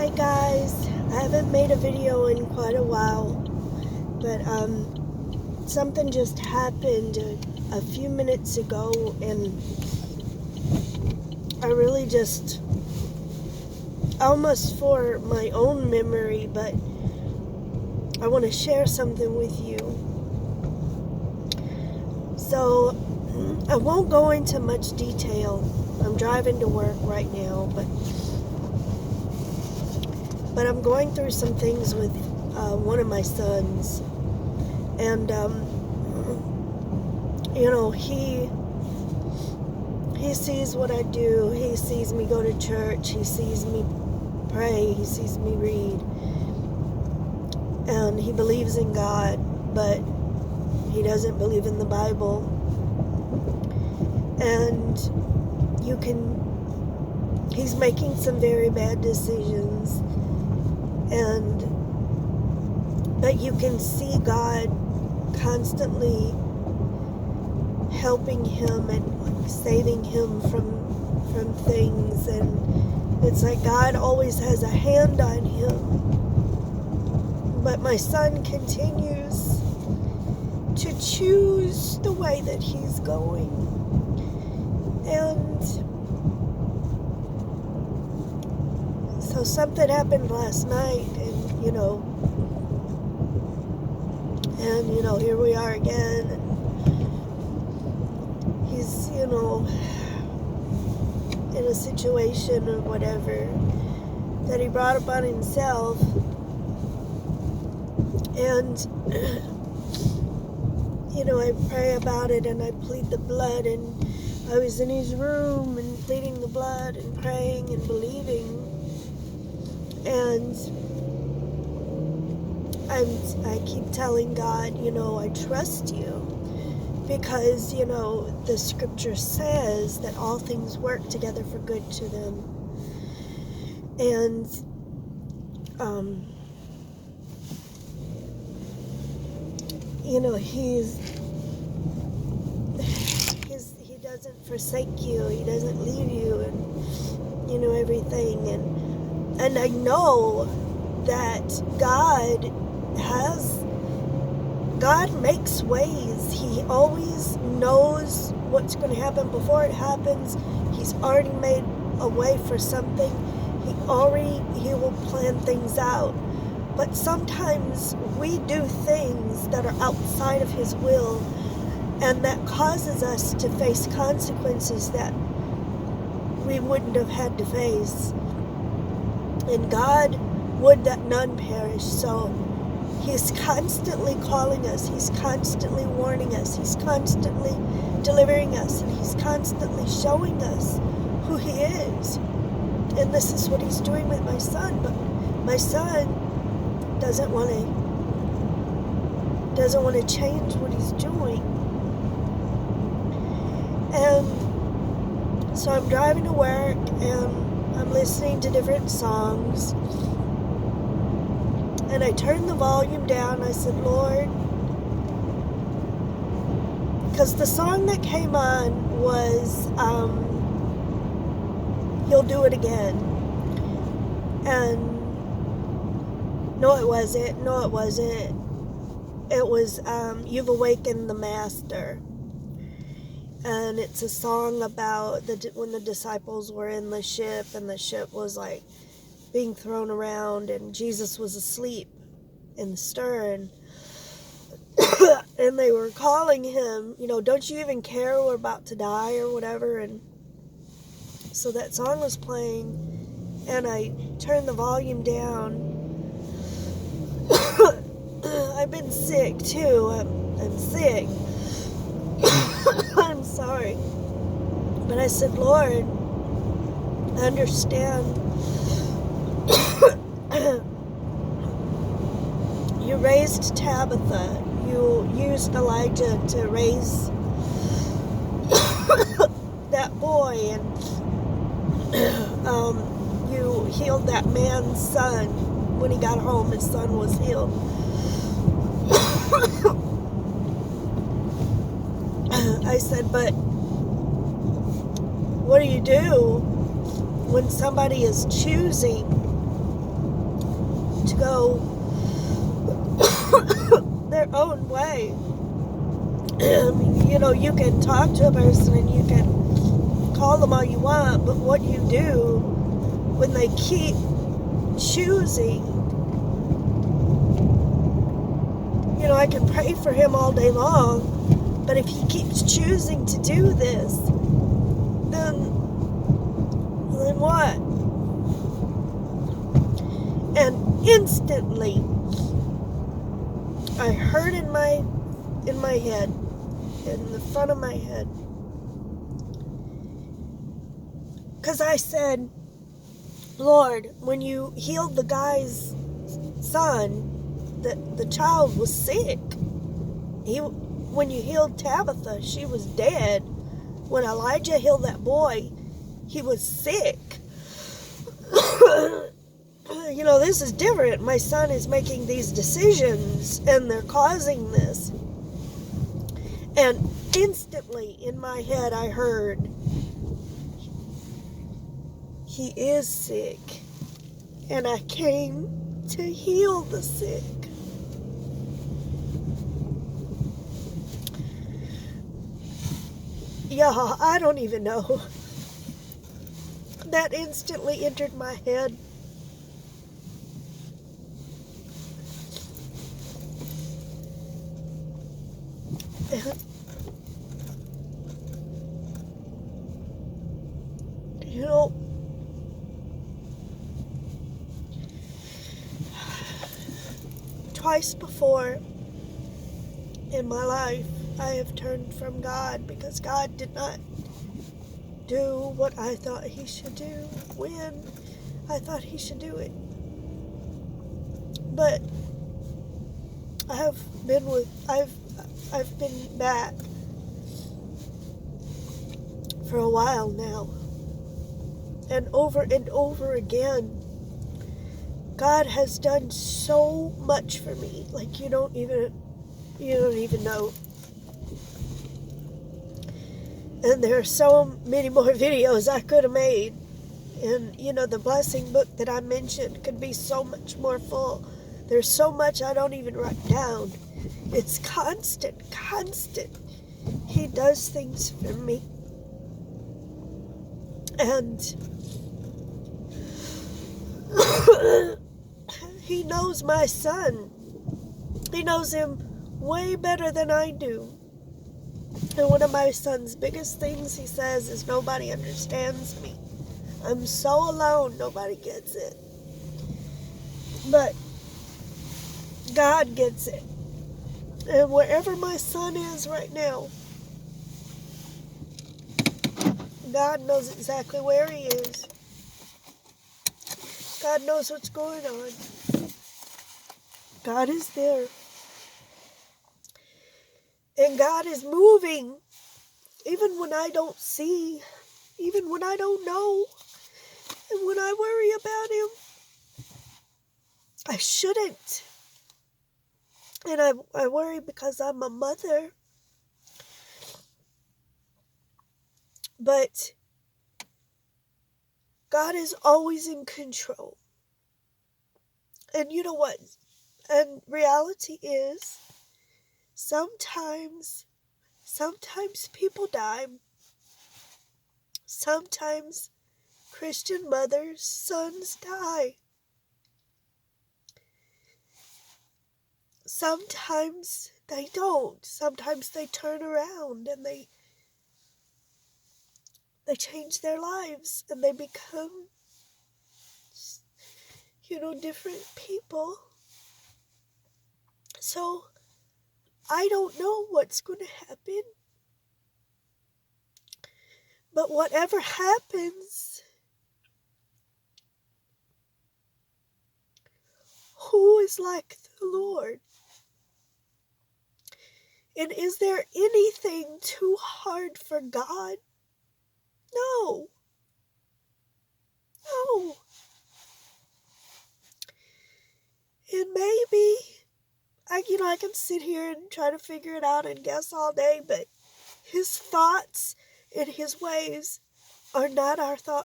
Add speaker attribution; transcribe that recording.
Speaker 1: Hi guys, I haven't made a video in quite a while, but something just happened a few minutes ago, and I really just, almost for my own memory, but I want to share something with you. So I won't go into much detail. I'm driving to work right now, but I'm going through some things with one of my sons, and he sees what I do. He sees me go to church. He sees me pray. He sees me read, and he believes in God, but he doesn't believe in the Bible. And he's making some very bad decisions, but you can see God constantly helping him and saving him from things, and it's like God always has a hand on him. But my son continues to choose the way that he's going, and so something happened last night, and here we are again, and he's in a situation or whatever that he brought upon himself, and I pray about it, and I plead the blood, and I was in his room and pleading the blood and praying and believing, and I keep telling God, I trust you, because the scripture says that all things work together for good to them, and he doesn't forsake you, he doesn't leave you, and everything, and I know that God makes ways. He always knows what's going to happen before it happens. He's already made a way for something. He will plan things out. But sometimes we do things that are outside of his will, and that causes us to face consequences that we wouldn't have had to face. And God would that none perish. So he's constantly calling us. He's constantly warning us. He's constantly delivering us. And he's constantly showing us who he is. And this is what he's doing with my son. But my son doesn't want to change what he's doing. And so I'm driving to work, and I'm listening to different songs. And I turned the volume down. I said, Lord, because the song that came on was He'll Do It Again. And no, it wasn't. It was You've Awakened the Master. And it's a song about when the disciples were in the ship, and the ship was like being thrown around, and Jesus was asleep in the stern. And they were calling him, don't you even care we're about to die or whatever. And so that song was playing, and I turned the volume down. I've been sick too. I'm sick. I'm sorry. But I said, Lord, I understand. You raised Tabitha. You used Elijah to raise that boy, and you healed that man's son. When he got home, his son was healed. I said, but what do you do when somebody is choosing to go their own way. I mean, you can talk to a person and you can call them all you want, but what you do when they keep choosing, I can pray for him all day long, but if he keeps choosing to do this, then what? And instantly, I heard in my head, in the front of my head, because I said, Lord, when you healed the guy's son, the child was sick. When you healed Tabitha, she was dead. When Elijah healed that boy, he was sick. This is different. My son is making these decisions, and they're causing this. And instantly in my head, I heard, he is sick, and I came to heal the sick. Yeah, I don't even know. That instantly entered my head. Twice before in my life, I have turned from God because God did not do what I thought he should do when I thought he should do it. But I've been back for a while now. And over again, God has done so much for me. Like you don't even know. And there are so many more videos I could have made. And, the blessing book that I mentioned could be so much more full. There's so much I don't even write down. It's constant. He does things for me. And he knows my son. He knows him way better than I do. And one of my son's biggest things he says is, nobody understands me. I'm so alone, nobody gets it. But God gets it. And wherever my son is right now, God knows exactly where he is. God knows what's going on. God is there. And God is moving, even when I don't see, even when I don't know, and when I worry about him. I shouldn't. And I worry because I'm a mother. But God is always in control. And you know what? And reality is, sometimes people die. Sometimes Christian mothers' sons die. Sometimes they don't. Sometimes they turn around and they change their lives and they become, different people. So I don't know what's going to happen. But whatever happens, who is like the Lord? And is there anything too hard for God? No. And maybe, I can sit here and try to figure it out and guess all day, but his thoughts and his ways are not